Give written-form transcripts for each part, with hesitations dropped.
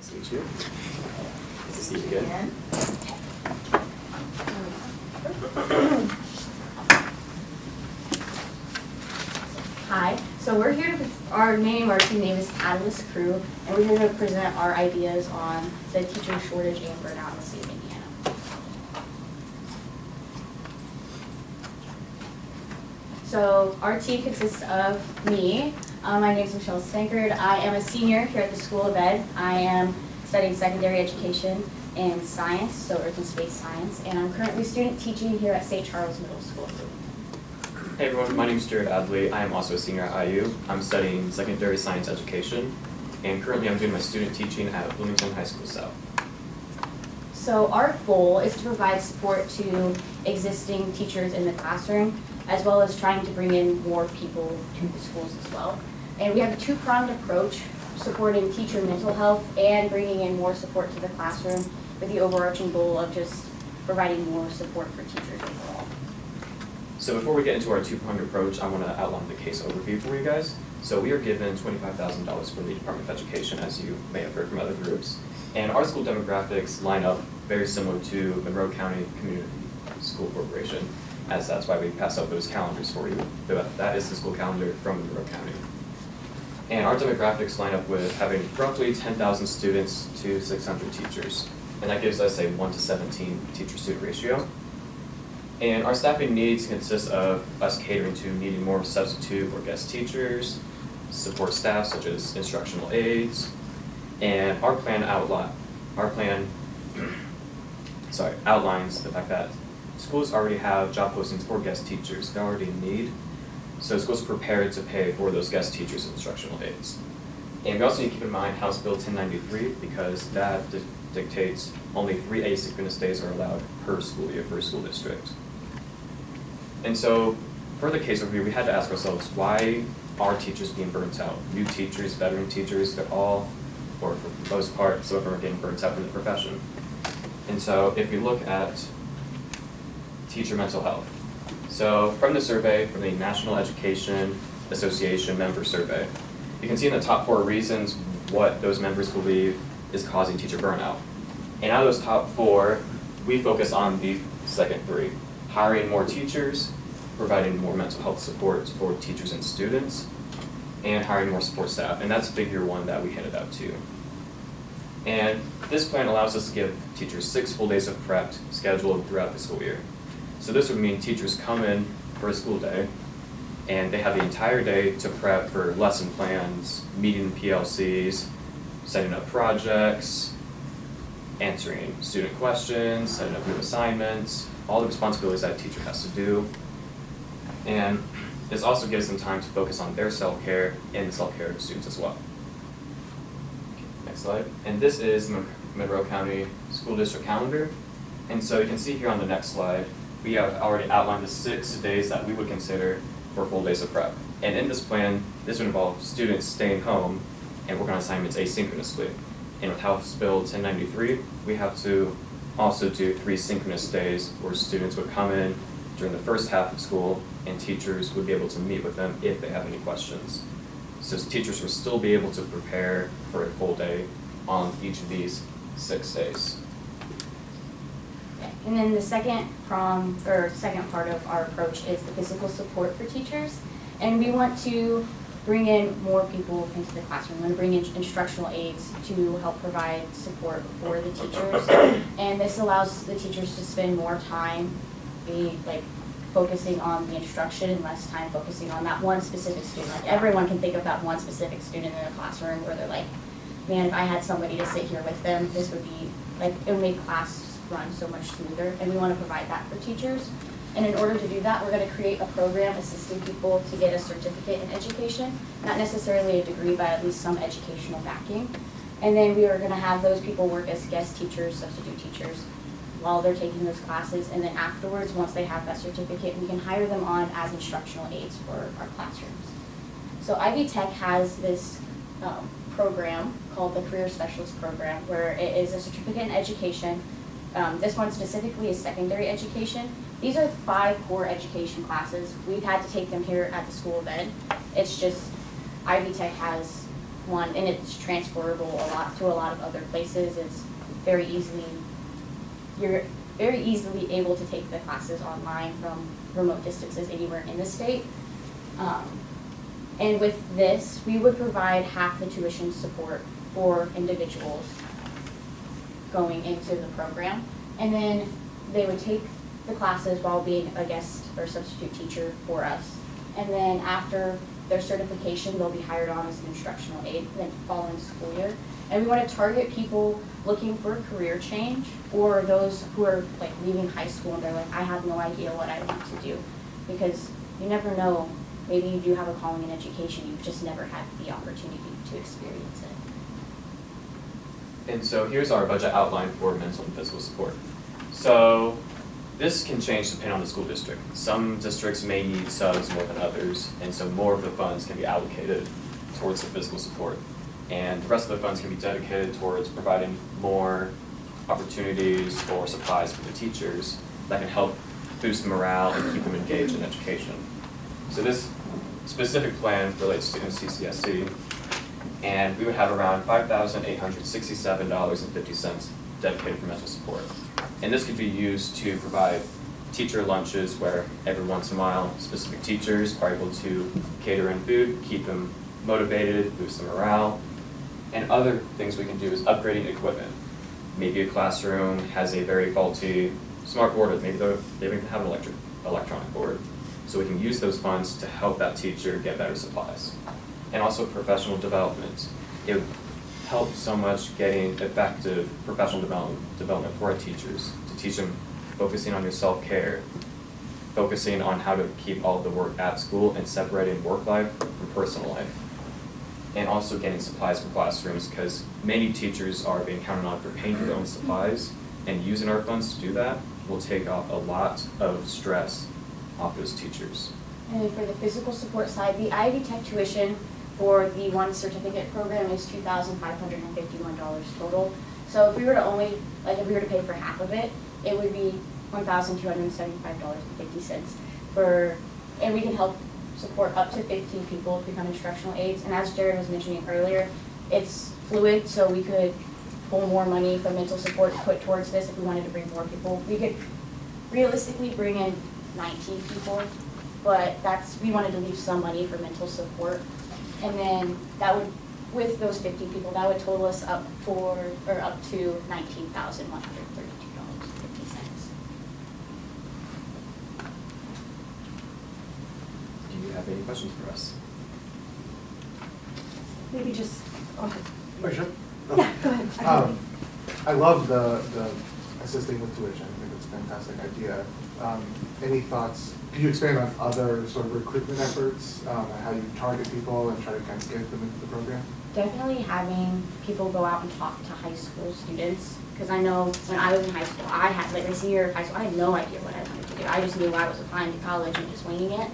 Nice to meet you. Nice to see you again. Hi, so we're here to, our team name is Catalyst Crew, and we're here to present our ideas on the teacher shortage and burnout in the state of Indiana. So our team consists of me. My name is Michelle Stankard. I am a senior here at the School of Ed. I am studying secondary education in science, so earth and space science, and I'm currently student teaching here at St. Charles Middle School. Hey everyone, my name is Jared Adley. I am also a senior at IU. I'm studying secondary science education, and currently I'm doing my student teaching at Bloomington High School South. So our goal is to provide support to existing teachers in the classroom, as well as trying to bring in more people to the schools as well. And we have a two-pronged approach, supporting teacher mental health and bringing in more support to the classroom with the overarching goal of just providing more support for teachers overall. So before we get into our two-pronged approach, I want to outline the case overview for you guys. So we are given $25,000 from the Department of Education, as you may have heard from other groups. And our school demographics line up very similar to Monroe County Community School Corporation, as that's why we pass out those calendars for you. That is the school calendar from Monroe County. And our demographics line up with having roughly 10,000 students to 600 teachers. And that gives us a 1:17 teacher-student ratio. And our staffing needs consist of us catering to needing more substitute or guest teachers, support staff such as instructional aides, and our plan outlines the fact that schools already have job postings for guest teachers. They're already in need, so schools are prepared to pay for those guest teachers and instructional aides. And we also need to keep in mind House Bill 1093, because that dictates only 3 asynchronous days are allowed per school year for a school district. And so, for the case overview, we had to ask ourselves, why are teachers being burnt out? New teachers, veteran teachers, they're all, or for the most part, some of them are getting burnt out from the profession. And so, if we look at teacher mental health, so from the survey, from the National Education Association member survey, you can see in the top 4 reasons what those members believe is causing teacher burnout. And out of those top 4, we focus on the second 3. Hiring more teachers, providing more mental health support for teachers and students, and hiring more support staff. And that's figure 1 that we handed out to you. And this plan allows us to give teachers 6 full days of prep scheduled throughout the school year. So this would mean teachers come in for a school day, and they have the entire day to prep for lesson plans, meeting PLCs, setting up projects, answering student questions, setting up new assignments, all the responsibilities that a teacher has to do. And this also gives them time to focus on their self-care and the self-care of students as well. Next slide. And this is Monroe County School District calendar. And so you can see here on the next slide, we have already outlined the 6 days that we would consider for full days of prep. And in this plan, this would involve students staying home and work on assignments asynchronously. And with House Bill 1093, we have to also do 3 synchronous days where students would come in during the first half of school and teachers would be able to meet with them if they have any questions. So teachers will still be able to prepare for a full day on each of these 6 days. And then the second part of our approach is the physical support for teachers. And we want to bring in more people into the classroom. We want to bring in instructional aides to help provide support for the teachers. And this allows the teachers to spend more time focusing on the instruction and less time focusing on that one specific student. Like everyone can think of that one specific student in a classroom where they're like, man, if I had somebody to sit here with them, this would be it would make class run so much smoother. And we want to provide that for teachers. And in order to do that, we're going to create a program assisting people to get a certificate in education, not necessarily a degree, but at least some educational backing. And then we are going to have those people work as guest teachers, substitute teachers, while they're taking those classes. And then afterwards, once they have that certificate, we can hire them on as instructional aides for our classrooms. So Ivy Tech has this program called the Career Specialist Program, where it is a certificate in education. This one specifically is secondary education. These are 5 core education classes. We've had to take them here at the School of Ed. It's just Ivy Tech has one, and it's transferable a lot to a lot of other places. It's very easily, you're very easily able to take the classes online from remote distances anywhere in the state. And with this, we would provide half the tuition support for individuals going into the program. And then they would take the classes while being a guest or substitute teacher for us. And then after their certification, they'll be hired on as an instructional aide the following school year. And we want to target people looking for a career change, or those who are like leaving high school and they're like, I have no idea what I want to do. Because you never know, maybe you do have a calling in education, you've just never had the opportunity to experience it. And so here's our budget outline for mental and physical support. So this can change depending on the school district. Some districts may need subs more than others, and so more of the funds can be allocated towards the physical support. And the rest of the funds can be dedicated towards providing more opportunities or supplies for the teachers that can help boost morale and keep them engaged in education. So this specific plan relates to NCCSC, and we would have around $5,867.50 dedicated for mental support. And this could be used to provide teacher lunches where every once in a while specific teachers are able to cater in food, keep them motivated, boost their morale. And other things we can do is upgrading equipment. Maybe a classroom has a very faulty smart board, or maybe they don't even have an electronic board. So we can use those funds to help that teacher get better supplies. And also professional development. It would help so much getting effective professional development for our teachers, to teach them focusing on your self-care, focusing on how to keep all the work at school and separating work life from personal life. And also getting supplies for classrooms, because many teachers are being counted on for paying for their own supplies, and using our funds to do that will take off a lot of stress off those teachers. And then for the physical support side, the Ivy Tech tuition for the one certificate program is $2,551 total. So if we were to if we were to pay for half of it, it would be $1,275.50 and we can help support up to 15 people to become instructional aides. And as Jared was mentioning earlier, it's fluid, so we could pull more money from mental support to put towards this if we wanted to bring more people. We could realistically bring in 19 people, but we wanted to leave some money for mental support. And then that would, with those 50 people, that would total us up to $19,132.50. Do you have any questions for us? Maybe just, oh, Sure. yeah, go ahead. I love the assisting with tuition. I think it's a fantastic idea. Any thoughts? Could you expand on other sort of recruitment efforts, and how you target people and try to kind of get them into the program? Definitely having people go out and talk to high school students, because I know when I was in high school, I had, like my senior year of high school, I had no idea what I wanted to do. I just knew I was applying to college and just winging it,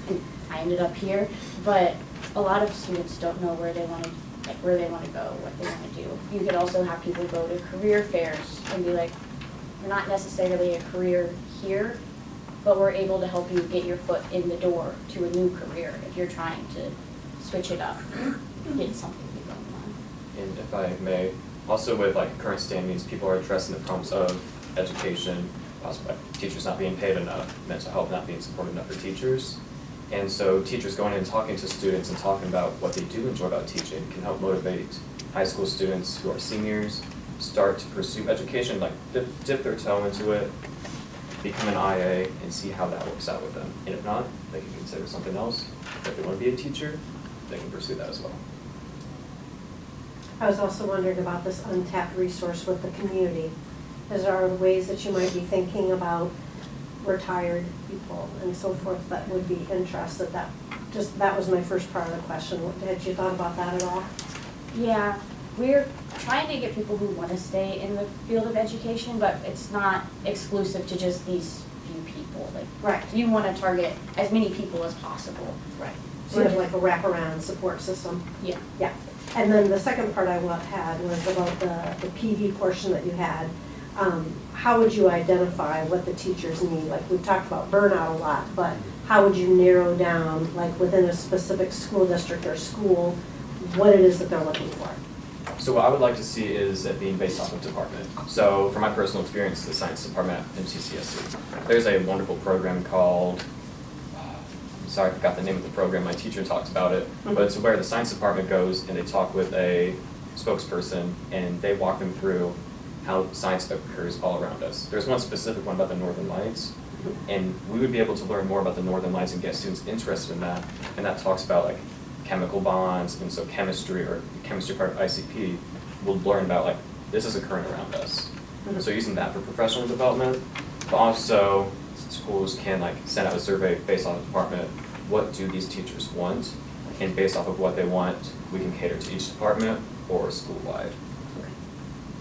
and I ended up here. But a lot of students don't know where they want to go, what they want to do. You could also have people go to career fairs and be like, we're not necessarily a career here, but we're able to help you get your foot in the door to a new career if you're trying to switch it up, get something new going on. And if I may, also with like current standings, people are addressing the problems of education, possibly like teachers not being paid enough, mental health not being supported enough for teachers. And so teachers going in and talking to students and talking about what they do enjoy about teaching can help motivate high school students who are seniors, start to pursue education, like dip their toe into it, become an IA, and see how that works out with them. And if not, they can consider something else. If they want to be a teacher, they can pursue that as well. I was also wondering about this untapped resource with the community. Is there ways that you might be thinking about retired people and so forth that would be interested? That was my first part of the question. Had you thought about that at all? Yeah, we're trying to get people who want to stay in the field of education, but it's not exclusive to just these few people. Like, Right. you want to target as many people as possible. Right. Sort of like a wraparound support system. Yeah. Yeah. And then the second part I had was about the PD portion that you had. How would you identify what the teachers need? Like, we've talked about burnout a lot, but how would you narrow down, like within a specific school district or school, what it is that they're looking for. So what I would like to see is it being based off of department. So from my personal experience, the science department at MCCSC, there's a wonderful program called, I'm sorry, I forgot the name of the program, my teacher talks about it, but it's where the science department goes and they talk with a spokesperson and they walk them through how science occurs all around us. There's one specific one about the Northern Lights, and we would be able to learn more about the Northern Lights and get students interested in that, and that talks about like chemical bonds, and so chemistry, or chemistry part of ICP, will learn about like, this is occurring around us. So using that for professional development, but also schools can like send out a survey based on the department, what do these teachers want? And based off of what they want, we can cater to each department or school-wide.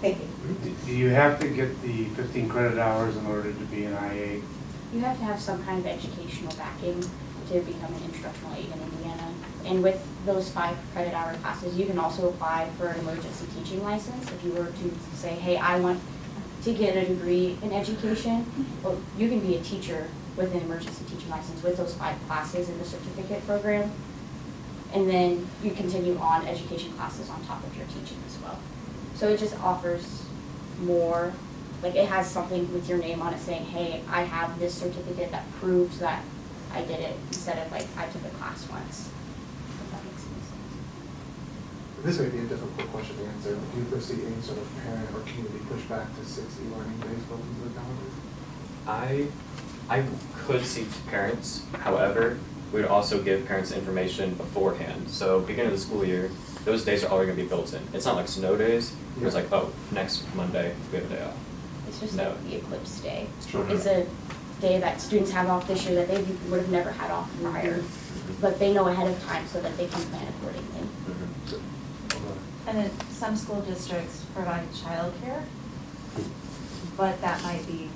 Thank you. Do you have to get the 15 credit hours in order to be an IA? You have to have some kind of educational backing to become an instructional aide in Indiana. And with those 5 credit hour classes, you can also apply for an emergency teaching license. If you were to say, hey, I want to get a degree in education, well, you can be a teacher with an emergency teaching license with those 5 classes in the certificate program. And then you continue on education classes on top of your teaching as well. So it just offers more, like it has something with your name on it saying, hey, I have this certificate that proves that I did it, instead of like, I took a class once. If that makes any sense. This may be a difficult question to answer. Do you foresee any sort of parent or community pushback to 6 e-learning days built into the calendar? I could see parents, however, we would also give parents information beforehand. So beginning of the school year, those days are already gonna be built in. It's not like snow days, where it's like, oh, next Monday, we have a day off. It's just No. like the eclipse day. Sure. It's a day that students have off this year that they would have never had off prior. But they know ahead of time so that they can plan accordingly. And then some school districts provide childcare, but that might be